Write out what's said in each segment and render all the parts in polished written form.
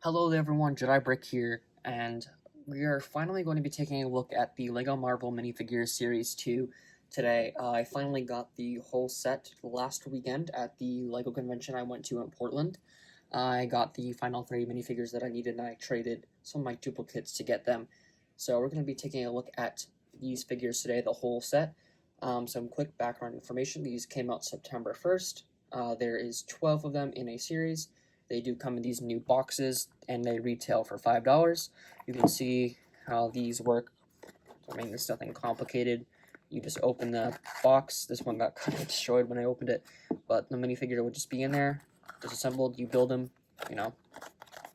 Hello everyone, Jedi Brick here, and we are finally going to be taking a look at the LEGO Marvel Minifigures Series 2 today. I finally got the whole set last weekend at the LEGO convention I went to in Portland. I got the final 3 minifigures that I needed, and I traded some of my duplicates to get them. So we're going to be taking a look at these figures today, the whole set. Some quick background information. These came out September 1st. There is 12 of them in a series. They do come in these new boxes, and they retail for $5. You can see how these work. I mean, there's nothing complicated. You just open the box. This one got kind of destroyed when I opened it, but the minifigure would just be in there, disassembled. You build them,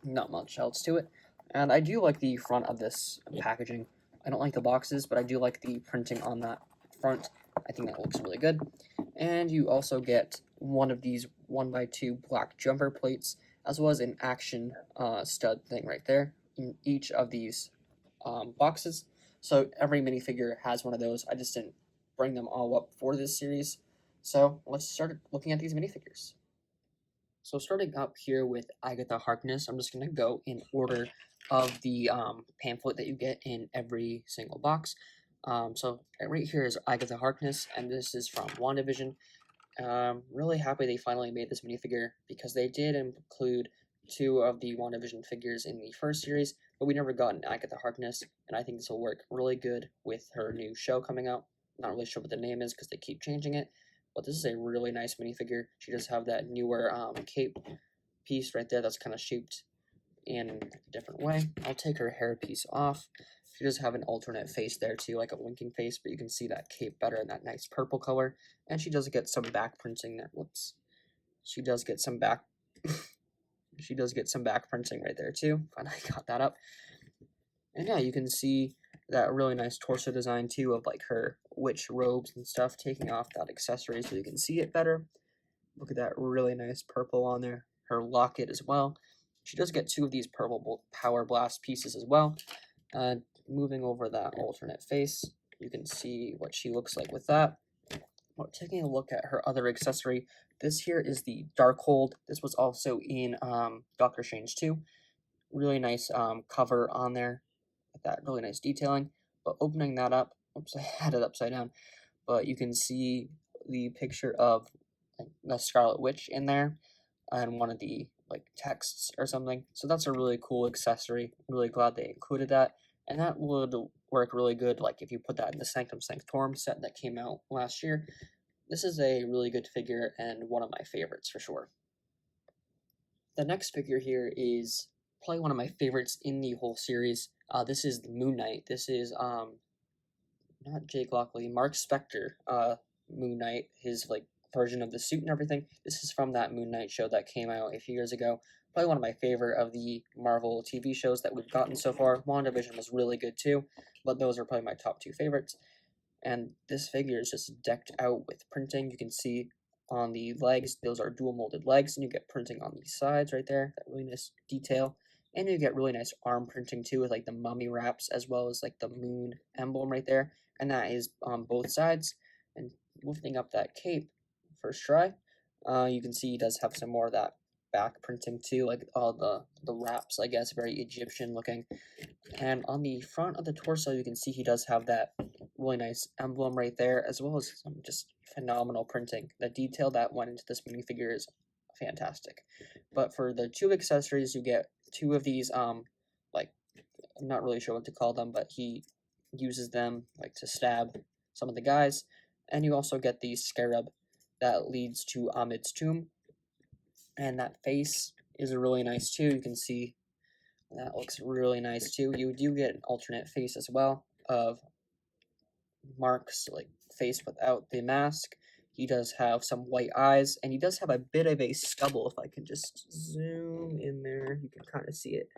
not much else to it. And I do like the front of this packaging. I don't like the boxes, but I do like the printing on that front. I think that looks really good. And you also get one of these 1x2 black jumper plates, as well as an action stud thing right there in each of these boxes. So every minifigure has one of those. I just didn't bring them all up for this series. So let's start looking at these minifigures. So starting up here with Agatha Harkness, I'm just going to go in order of the pamphlet that you get in every single box. So right here is Agatha Harkness, and this is from WandaVision. Really happy they finally made this minifigure, because they did include 2 of the WandaVision figures in the first series, but we never got an Agatha Harkness, and I think this will work really good with her new show coming out. Not really sure what the name is because they keep changing it, but this is a really nice minifigure. She does have that newer cape piece right there that's kind of shaped in a different way. I'll take her hair piece off. She does have an alternate face there too, like a winking face, but you can see that cape better in that nice purple color. And she does get some back printing there. Whoops. She does get some back she does get some back printing right there too. Finally got that up. And yeah, you can see that really nice torso design too of like her witch robes and stuff, taking off that accessory so you can see it better. Look at that really nice purple on there. Her locket as well. She does get 2 of these purple power blast pieces as well. Moving over that alternate face, you can see what she looks like with that. Well, taking a look at her other accessory, this here is the Darkhold. This was also in Doctor Strange 2. Really nice cover on there with that really nice detailing. But opening that up, oops, I had it upside down. But you can see the picture of the Scarlet Witch in there, and one of the like texts or something. So that's a really cool accessory. Really glad they included that. And that would work really good, like if you put that in the Sanctum Sanctorum set that came out last year. This is a really good figure and one of my favorites for sure. The next figure here is probably one of my favorites in the whole series. This is the Moon Knight. This is not Jake Lockley, Mark Spector, Moon Knight, his like version of the suit and everything. This is from that Moon Knight show that came out a few years ago. Probably one of my favorite of the Marvel TV shows that we've gotten so far. WandaVision was really good too, but those are probably my top 2 favorites. And this figure is just decked out with printing. You can see on the legs, those are dual molded legs, and you get printing on the sides right there, that really nice detail. And you get really nice arm printing too, with like the mummy wraps as well as like the moon emblem right there, and that is on both sides. And lifting up that cape, first try, you can see he does have some more of that back printing too, like all the wraps, I guess, very Egyptian looking. And on the front of the torso, you can see he does have that really nice emblem right there, as well as some just phenomenal printing. The detail that went into this minifigure is fantastic. But for the 2 accessories, you get 2 of these, like, I'm not really sure what to call them, but he uses them, like, to stab some of the guys. And you also get the scarab that leads to Ahmed's tomb. And that face is really nice, too. You can see that looks really nice, too. You do get an alternate face as well of Mark's like face without the mask. He does have some white eyes, and he does have a bit of a stubble. If I can just zoom in there, you can kind of see it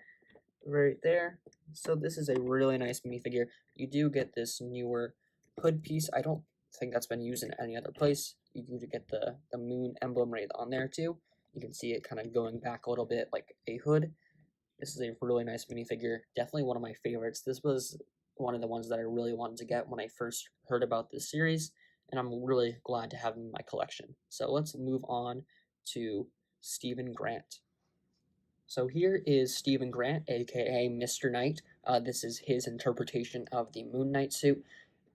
right there. So this is a really nice minifigure. You do get this newer hood piece. I don't think that's been used in any other place. You do get the moon emblem right on there too. You can see it kind of going back a little bit like a hood. This is a really nice minifigure. Definitely one of my favorites. This was one of the ones that I really wanted to get when I first heard about this series, and I'm really glad to have him in my collection. So let's move on to Stephen Grant. So here is Stephen Grant, aka Mr. Knight. This is his interpretation of the Moon Knight suit,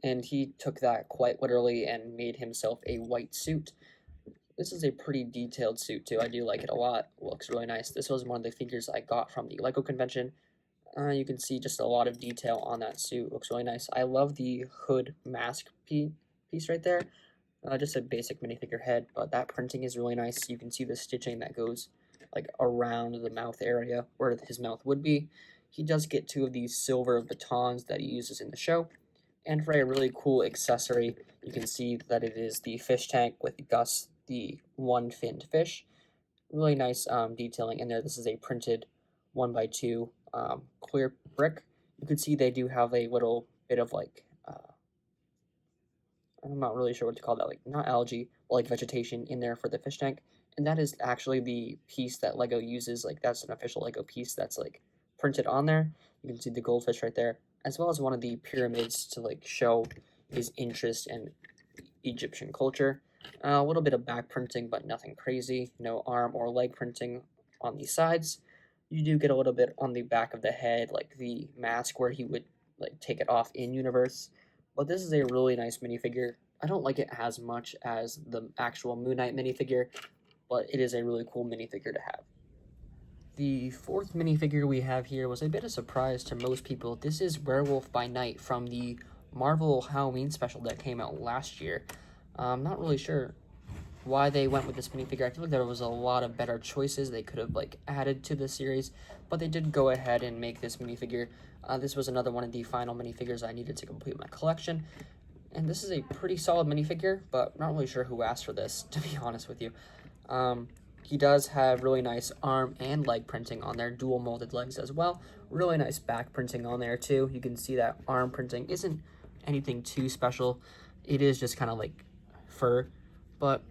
and he took that quite literally and made himself a white suit. This is a pretty detailed suit too. I do like it a lot. It looks really nice. This was one of the figures I got from the LEGO convention. You can see just a lot of detail on that suit. It looks really nice. I love the hood mask piece right there. Just a basic minifigure head, but that printing is really nice. You can see the stitching that goes like around the mouth area where his mouth would be. He does get two of these silver batons that he uses in the show. And for a really cool accessory, you can see that it is the fish tank with Gus, the one-finned fish. Really nice detailing in there. This is a printed 1x2 clear brick. You can see they do have a little bit of like, I'm not really sure what to call that, like not algae, but like vegetation in there for the fish tank. And that is actually the piece that LEGO uses. Like that's an official LEGO piece that's like printed on there. You can see the goldfish right there, as well as one of the pyramids to like show his interest in Egyptian culture. A little bit of back printing, but nothing crazy. No arm or leg printing on the sides. You do get a little bit on the back of the head, like the mask where he would like take it off in universe. But this is a really nice minifigure. I don't like it as much as the actual Moon Knight minifigure, but it is a really cool minifigure to have. The fourth minifigure we have here was a bit of surprise to most people. This is Werewolf by Night from the Marvel Halloween special that came out last year. I'm not really sure why they went with this minifigure. I feel like there was a lot of better choices they could have like added to the series, but they did go ahead and make this minifigure. This was another one of the final minifigures I needed to complete my collection, and this is a pretty solid minifigure, but not really sure who asked for this, to be honest with you. He does have really nice arm and leg printing on there, dual molded legs as well. Really nice back printing on there too. You can see that arm printing isn't anything too special. It is just kind of like fur, but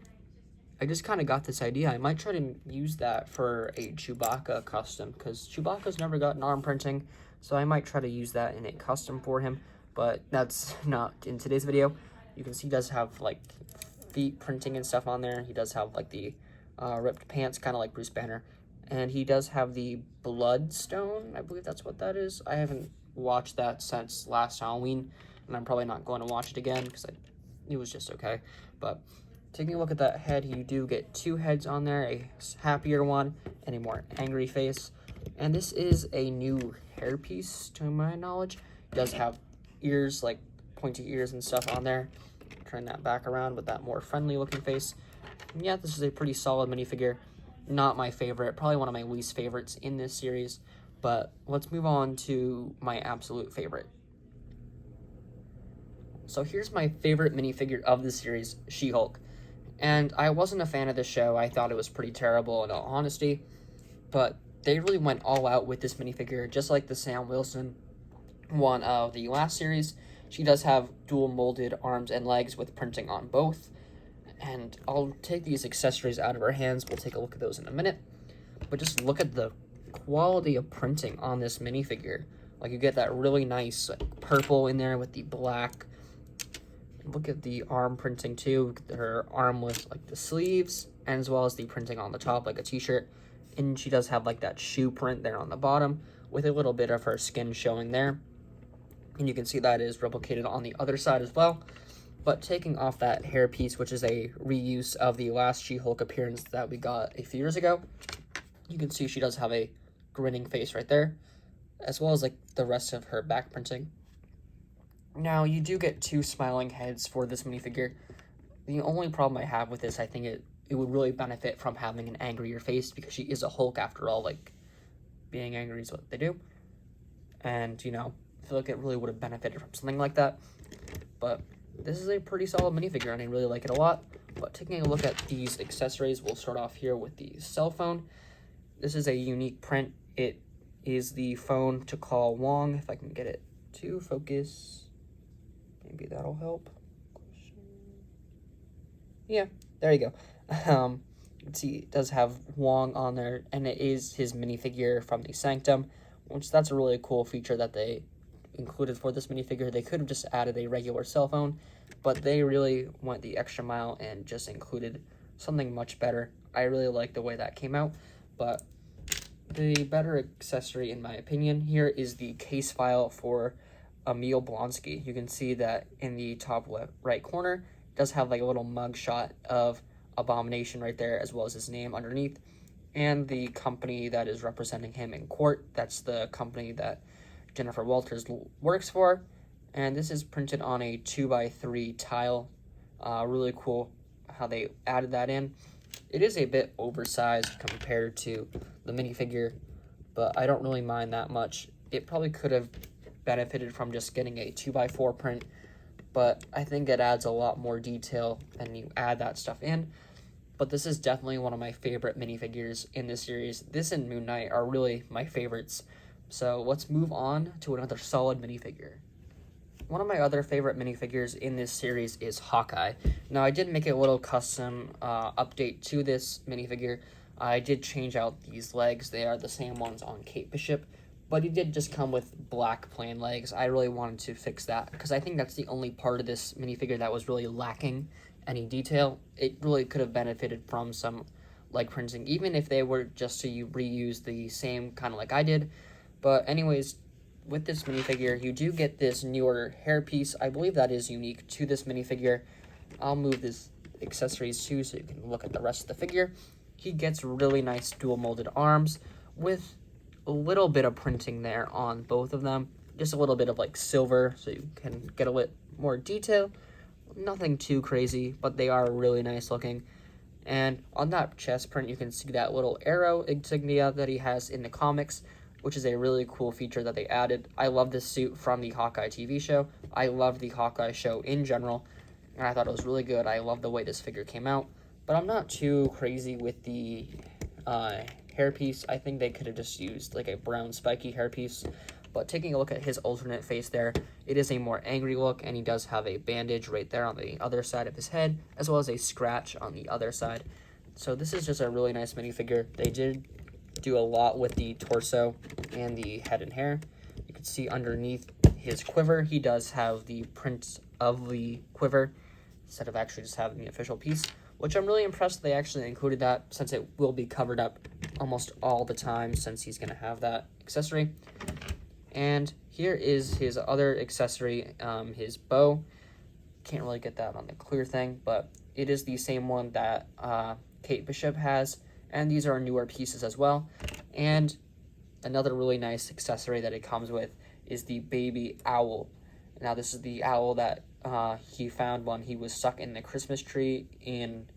I just kind of got this idea. I might try to use that for a Chewbacca custom, because Chewbacca's never gotten arm printing, so I might try to use that in a custom for him, but that's not in today's video. You can see he does have like feet printing and stuff on there. He does have like the ripped pants, kind of like Bruce Banner, and he does have the Bloodstone. I believe that's what that is. I haven't watched that since last Halloween, and I'm probably not going to watch it again because it was just okay. But taking a look at that head, you do get two heads on there, a happier one and a more angry face. And this is a new hairpiece to my knowledge. It does have ears, like pointy ears and stuff on there. Turn that back around with that more friendly looking face. And yeah, this is a pretty solid minifigure. Not my favorite, probably one of my least favorites in this series. But let's move on to my absolute favorite. So here's my favorite minifigure of the series, She-Hulk. And I wasn't a fan of the show. I thought it was pretty terrible in all honesty. But they really went all out with this minifigure, just like the Sam Wilson one of the last series. She does have dual molded arms and legs with printing on both. And I'll take these accessories out of her hands. We'll take a look at those in a minute. But just look at the quality of printing on this minifigure. Like, you get that really nice like, purple in there with the black. Look at the arm printing too. Her arm with like the sleeves, and as well as the printing on the top like a t-shirt. And she does have like that shoe print there on the bottom with a little bit of her skin showing there. And you can see that is replicated on the other side as well. But taking off that hair piece, which is a reuse of the last She-Hulk appearance that we got a few years ago, you can see she does have a grinning face right there, as well as like the rest of her back printing. Now, you do get two smiling heads for this minifigure. The only problem I have with this, I think it would really benefit from having an angrier face, because she is a Hulk after all. Like, being angry is what they do. And, you know, I feel like it really would have benefited from something like that. But this is a pretty solid minifigure, and I really like it a lot. But taking a look at these accessories, we'll start off here with the cell phone. This is a unique print. It is the phone to call Wong, if I can get it to focus. Maybe that'll help. Yeah, there you go. You can see it does have Wong on there, and it is his minifigure from the Sanctum, which that's a really cool feature that they included for this minifigure. They could have just added a regular cell phone, but they really went the extra mile and just included something much better. I really like the way that came out, but the better accessory, in my opinion, here is the case file for Emil Blonsky. You can see that in the top left right corner, it does have like a little mug shot of Abomination right there, as well as his name underneath, and the company that is representing him in court. That's the company that Jennifer Walters works for, and this is printed on a 2x3 tile. Really cool how they added that in. It is a bit oversized compared to the minifigure, but I don't really mind that much. It probably could have benefited from just getting a 2x4 print, but I think it adds a lot more detail when you add that stuff in. But this is definitely one of my favorite minifigures in this series. This and Moon Knight are really my favorites. So let's move on to another solid minifigure. One of my other favorite minifigures in this series is Hawkeye. Now, I did make a little custom update to this minifigure. I did change out these legs. They are the same ones on Kate Bishop, but he did just come with black plain legs. I really wanted to fix that because I think that's the only part of this minifigure that was really lacking any detail. It really could have benefited from some leg printing, even if they were just to reuse the same kind of like I did. But anyways, with this minifigure, you do get this newer hairpiece. I believe that is unique to this minifigure. I'll move this accessories too so you can look at the rest of the figure. He gets really nice dual molded arms with a little bit of printing there on both of them. Just a little bit of like silver so you can get a bit more detail. Nothing too crazy, but they are really nice looking. And on that chest print, you can see that little arrow insignia that he has in the comics, which is a really cool feature that they added. I love this suit from the Hawkeye TV show. I love the Hawkeye show in general, and I thought it was really good. I love the way this figure came out, but I'm not too crazy with the hairpiece. I think they could have just used like a brown spiky hairpiece, but taking a look at his alternate face there, it is a more angry look, and he does have a bandage right there on the other side of his head, as well as a scratch on the other side. So this is just a really nice minifigure. They did do a lot with the torso and the head and hair. You can see underneath his quiver, he does have the print of the quiver instead of actually just having the official piece, which I'm really impressed they actually included that, since it will be covered up almost all the time since he's going to have that accessory. And here is his other accessory, his bow. Can't really get that on the clear thing, but it is the same one that Kate Bishop has, and these are newer pieces as well. And another really nice accessory that it comes with is the baby owl. Now, this is the owl that he found when he was stuck in the Christmas tree in,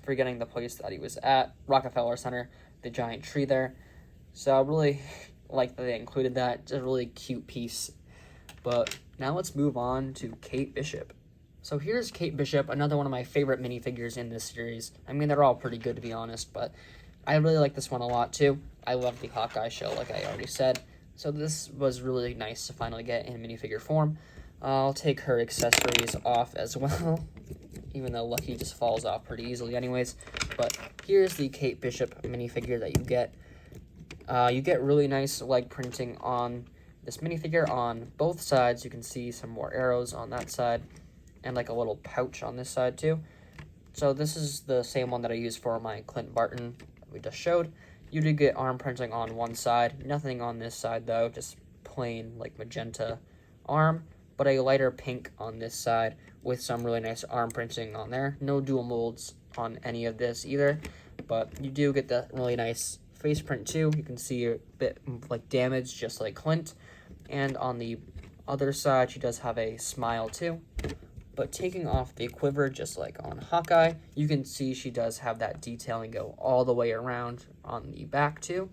forgetting the place that he was at, Rockefeller Center, the giant tree there. So I really like that they included that. It's a really cute piece. But now let's move on to Kate Bishop. So here's Kate Bishop, another one of my favorite minifigures in this series. I mean, they're all pretty good, to be honest, but I really like this one a lot, too. I love the Hawkeye show, like I already said. So this was really nice to finally get in minifigure form. I'll take her accessories off as well, even though Lucky just falls off pretty easily anyways. But here's the Kate Bishop minifigure that you get. You get really nice leg printing on this minifigure on both sides. You can see some more arrows on that side, and like a little pouch on this side too. So this is the same one that I used for my Clint Barton that we just showed. You did get arm printing on one side, nothing on this side though, just plain like magenta arm, but a lighter pink on this side with some really nice arm printing on there. No dual molds on any of this either, but you do get the really nice face print too. You can see a bit like damage just like Clint, and on the other side she does have a smile too. But taking off the quiver, just like on Hawkeye, you can see she does have that detailing go all the way around on the back, too.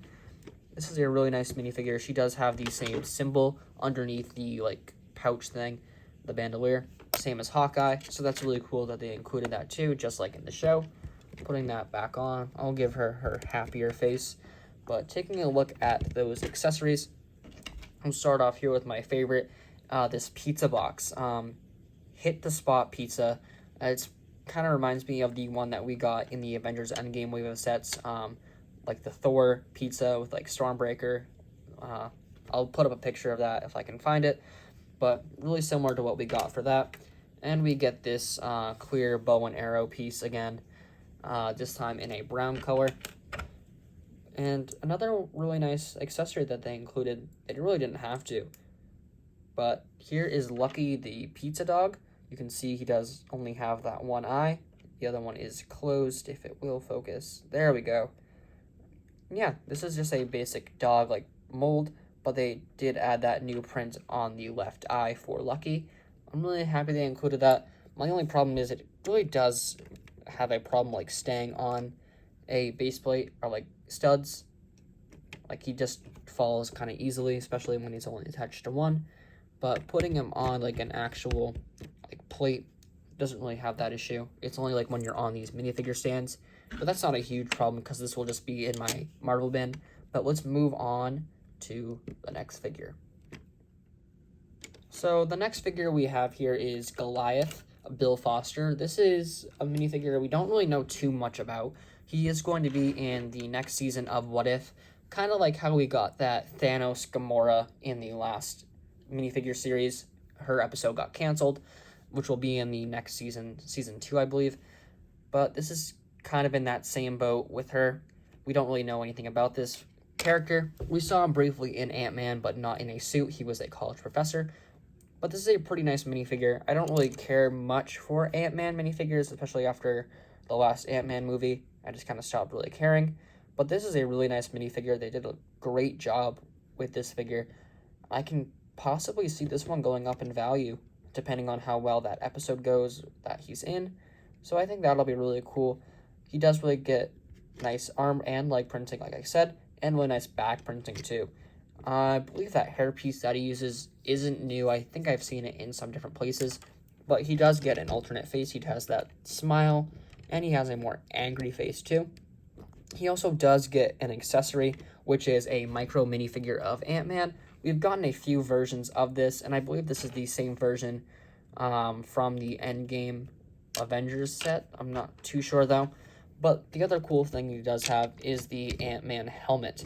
This is a really nice minifigure. She does have the same symbol underneath the, like, pouch thing, the bandolier, same as Hawkeye. So that's really cool that they included that, too, just like in the show. Putting that back on, I'll give her happier face. But taking a look at those accessories, I'll start off here with my favorite, this pizza box. Hit the Spot pizza. It's kind of reminds me of the one that we got in the Avengers Endgame wave of sets, like the Thor pizza with like Stormbreaker. I'll put up a picture of that if I can find it, but really similar to what we got for that. And we get this clear bow and arrow piece again, this time in a brown color. And another really nice accessory that they included, it really didn't have to, but here is Lucky the pizza dog. You can see he does only have that one eye. The other one is closed, if it will focus. There we go. Yeah, this is just a basic dog like mold, but they did add that new print on the left eye for Lucky. I'm really happy they included that. My only problem is it really does have a problem like staying on a base plate or like studs. Like he just falls kind of easily, especially when he's only attached to one. But putting him on like an actual like plate doesn't really have that issue. It's only like when you're on these minifigure stands, but that's not a huge problem because this will just be in my Marvel bin. But let's move on to the next figure. So the next figure we have here is Goliath, Bill Foster. This is a minifigure we don't really know too much about. He is going to be in the next season of What If, kind of like how we got that Thanos Gamora in the last minifigure series. Her episode got canceled, which will be in the next season, season 2, I believe. But this is kind of in that same boat with her. We don't really know anything about this character. We saw him briefly in Ant-Man, but not in a suit. He was a college professor. But this is a pretty nice minifigure. I don't really care much for Ant-Man minifigures, especially after the last Ant-Man movie. I just kind of stopped really caring. But this is a really nice minifigure. They did a great job with this figure. I can possibly see this one going up in value, depending on how well that episode goes that he's in. So I think that'll be really cool. He does really get nice arm and leg printing, like I said, and really nice back printing too. I believe that hairpiece that he uses isn't new. I think I've seen it in some different places, but he does get an alternate face. He has that smile, and he has a more angry face too. He also does get an accessory, which is a micro minifigure of Ant-Man. We've gotten a few versions of this, and I believe this is the same version from the Endgame Avengers set. I'm not too sure though. But the other cool thing he does have is the Ant-Man helmet.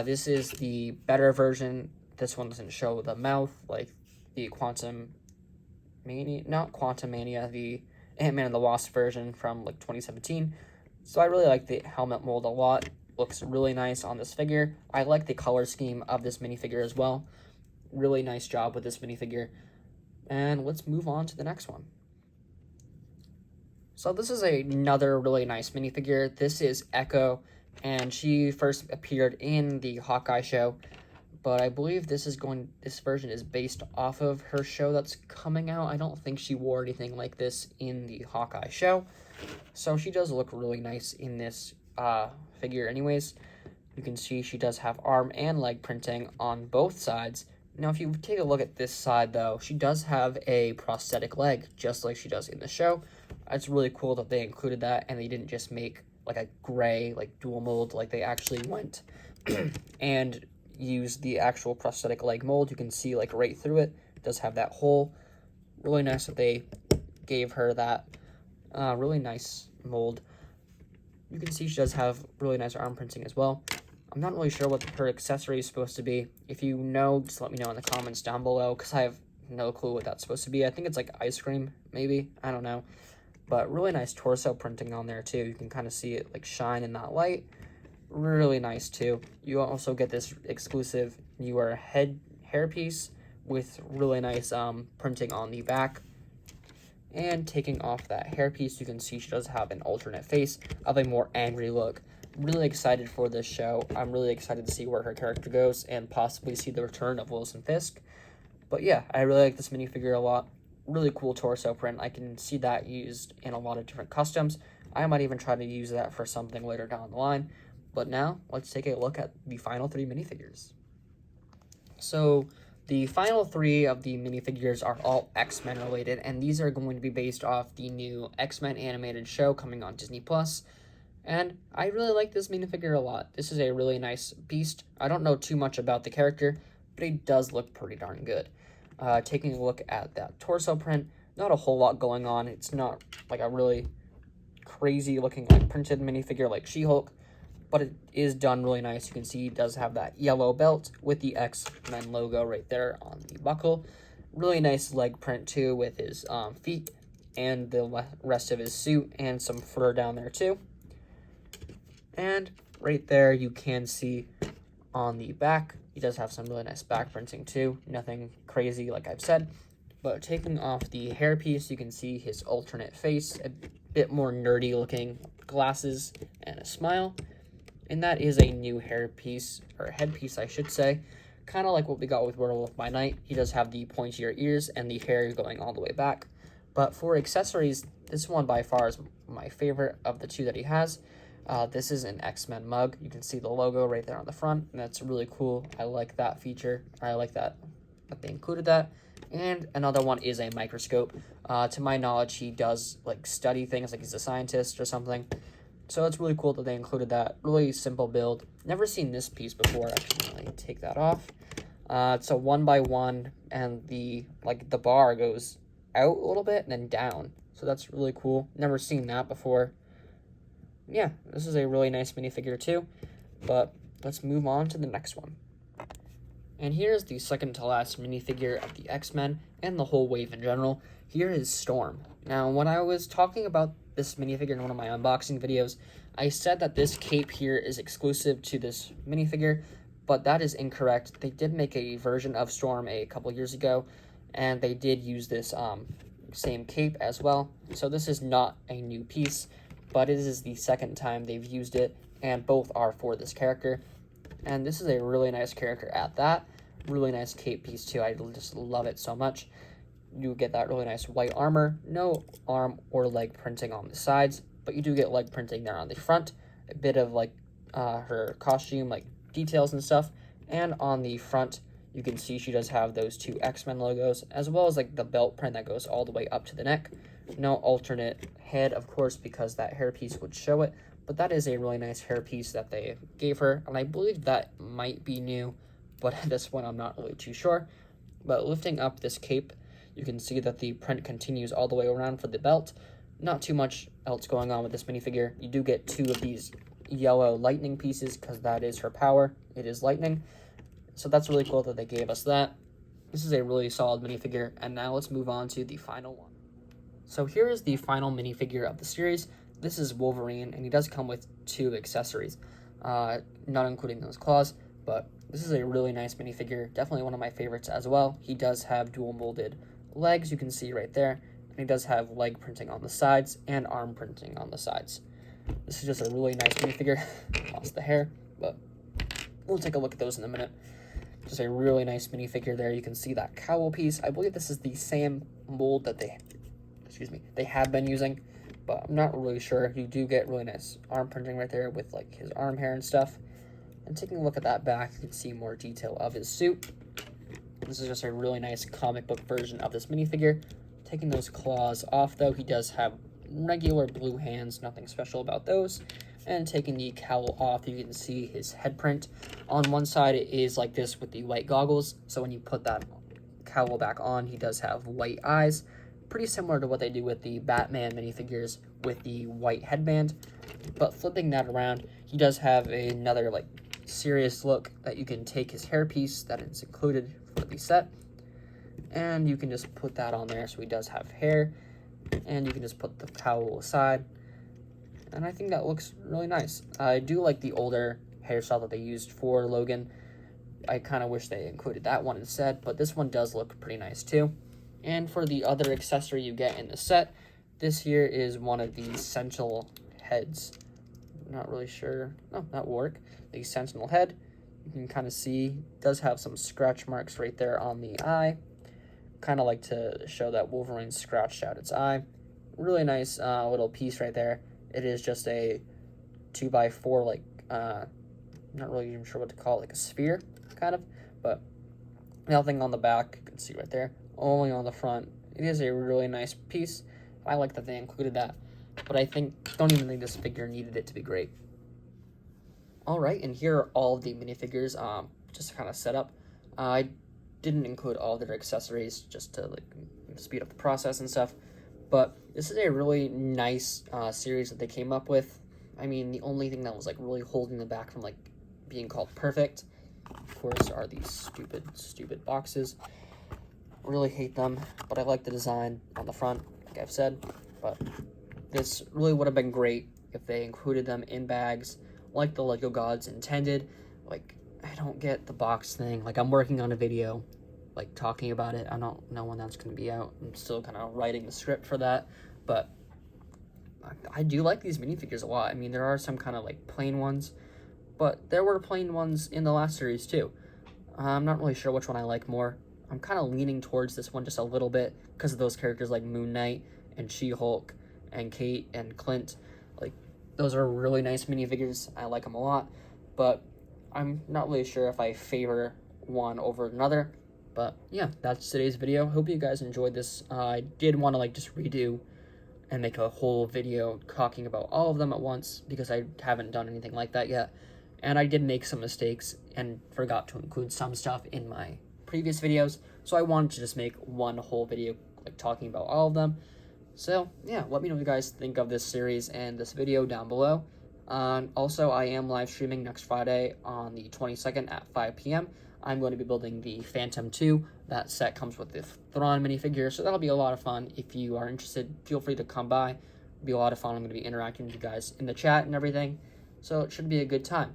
This is the better version. This one doesn't show the mouth like the not Quantum Mania, the Ant-Man and the Wasp version from like 2017. So I really like the helmet mold a lot. Looks really nice on this figure. I like the color scheme of this minifigure as well. Really nice job with this minifigure. And let's move on to the next one. So this is another really nice minifigure. This is Echo, and she first appeared in the Hawkeye show, but I believe this version is based off of her show that's coming out. I don't think she wore anything like this in the Hawkeye show, so she does look really nice in this figure anyways. You can see she does have arm and leg printing on both sides. Now, if you take a look at this side, though, she does have a prosthetic leg, just like she does in the show. It's really cool that they included that, and they didn't just make, like, a gray, like, dual mold. Like, they actually went and used the actual prosthetic leg mold. You can see, like, right through it. It does have that hole. Really nice that they gave her that really nice mold. You can see she does have really nice arm printing as well. I'm not really sure what her accessory is supposed to be. If you know, just let me know in the comments down below, because I have no clue what that's supposed to be. I think it's like ice cream, maybe. I don't know. But really nice torso printing on there, too. You can kind of see it like shine in that light. Really nice, too. You also get this exclusive newer hairpiece with really nice printing on the back. And taking off that hairpiece, you can see she does have an alternate face of a more angry look. Really excited for this show. I'm really excited to see where her character goes and possibly see the return of Wilson Fisk. But yeah, I really like this minifigure a lot. Really cool torso print. I can see that used in a lot of different customs. I might even try to use that for something later down the line. But now, let's take a look at the final 3 minifigures. So, the final 3 of the minifigures are all X-Men related, and these are going to be based off the new X-Men animated show coming on Disney+. And I really like this minifigure a lot. This is a really nice beast. I don't know too much about the character, but he does look pretty darn good. Taking a look at that torso print, not a whole lot going on. It's not like a really crazy looking like printed minifigure like She-Hulk, but it is done really nice. You can see he does have that yellow belt with the X-Men logo right there on the buckle. Really nice leg print too with his feet and the rest of his suit and some fur down there too. And right there, you can see on the back, he does have some really nice back printing too. Nothing crazy like I've said. But taking off the hairpiece, you can see his alternate face, a bit more nerdy looking glasses and a smile. And that is a new hairpiece, or headpiece I should say. Kind of like what we got with Werewolf by Night. He does have the pointier ears and the hair going all the way back. But for accessories, this one by far is my favorite of the two that he has. This is an X-Men mug. You can see the logo right there on the front, and that's really cool. I like that feature. I like that they included that. And another one is a microscope. To my knowledge, he does like study things, like he's a scientist or something. So it's really cool that they included that. Really simple build. Never seen this piece before. Actually, let me take that off. It's a 1x1, and the bar goes out a little bit and then down. So that's really cool. Never seen that before. Yeah, this is a really nice minifigure too. But let's move on to the next one. And here's the second to last minifigure of the X-Men and the whole wave in general. Here is Storm. Now, when I was talking about this minifigure in one of my unboxing videos, I said that this cape here is exclusive to this minifigure, but that is incorrect. They did make a version of Storm a couple years ago, and they did use this same cape as well. So this is not a new piece, but it is the second time they've used it, and both are for this character. And this is a really nice character at that. Really nice cape piece too. I just love it so much. You get that really nice white armor. No arm or leg printing on the sides, but you do get leg printing there on the front. A bit of like her costume, like details and stuff. And on the front, you can see she does have those two X-Men logos, as well as like the belt print that goes all the way up to the neck. No alternate head, of course, because that hairpiece would show it. But that is a really nice hairpiece that they gave her, and I believe that might be new, but at this point I'm not really too sure. But lifting up this cape, you can see that the print continues all the way around for the belt. Not too much else going on with this minifigure. You do get two of these yellow lightning pieces, because that is her power. It is lightning. So that's really cool that they gave us that. This is a really solid minifigure, and now let's move on to the final one. So here is the final minifigure of the series. This is Wolverine, and he does come with two accessories, not including those claws, but this is a really nice minifigure, definitely one of my favorites as well. He does have dual molded legs, you can see right there, and he does have leg printing on the sides and arm printing on the sides. This is just a really nice minifigure. Lost the hair, but we'll take a look at those in a minute. Just a really nice minifigure there. You can see that cowl piece. I believe this is the same mold that they have been using, but I'm not really sure. You do get really nice arm printing right there with like his arm hair and stuff. And taking a look at that back, you can see more detail of his suit. This is just a really nice comic book version of this minifigure. Taking those claws off though, he does have regular blue hands, nothing special about those. And taking the cowl off, you can see his head print. On one side it is like this with the white goggles, so when you put that cowl back on, he does have white eyes. Pretty similar to what they do with the Batman minifigures with the white headband. But flipping that around, he does have another like serious look that you can take his hairpiece that is included for the set, and you can just put that on there, so he does have hair, and you can just put the cowl aside, and I think that looks really nice. I do like the older hairstyle that they used for Logan. I kind of wish they included that one instead, but this one does look pretty nice too. And for the other accessory you get in the set, this here is one of the Sentinel heads. Not really sure. No, that will work. The Sentinel head. You can kind of see, does have some scratch marks right there on the eye. Kind of like to show that Wolverine scratched out its eye. Really nice little piece right there. It is just a 2x4, like, not really even sure what to call it, like a sphere, kind of. But nothing on the back, you can see right there. Only on the front. It is a really nice piece. I like that they included that, but I don't even think this figure needed it to be great. Alright, and here are all of the minifigures, just to kind of set up. I didn't include all their accessories just to like speed up the process and stuff, but this is a really nice series that they came up with. I mean, the only thing that was like really holding them back from like being called perfect, of course, are these stupid boxes. Really hate them, but I like the design on the front, like I've said. But this really would have been great if they included them in bags like the Lego gods intended. Like, I don't get the box thing. Like, I'm working on a video, like, talking about it. I don't know when that's going to be out. I'm still kind of writing the script for that, but I do like these minifigures a lot. I mean, there are some kind of, like, plain ones, but there were plain ones in the last series, too. I'm not really sure which one I like more. I'm kind of leaning towards this one just a little bit because of those characters like Moon Knight and She-Hulk and Kate and Clint. Like, those are really nice minifigures. I like them a lot, but I'm not really sure if I favor one over another. But yeah, that's today's video. Hope you guys enjoyed this. I did want to like just redo and make a whole video talking about all of them at once because I haven't done anything like that yet. And I did make some mistakes and forgot to include some stuff in my previous videos. So I wanted to just make one whole video like talking about all of them. So yeah, let me know what you guys think of this series and this video down below. Also, I am live streaming next Friday on the 22nd at 5 p.m. I'm going to be building the Phantom 2. That set comes with the Thrawn minifigure, so that'll be a lot of fun. If you are interested, feel free to come by. It'll be a lot of fun. I'm going to be interacting with you guys in the chat and everything, so it should be a good time.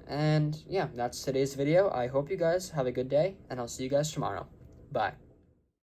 And yeah, that's today's video. I hope you guys have a good day, and I'll see you guys tomorrow. Bye.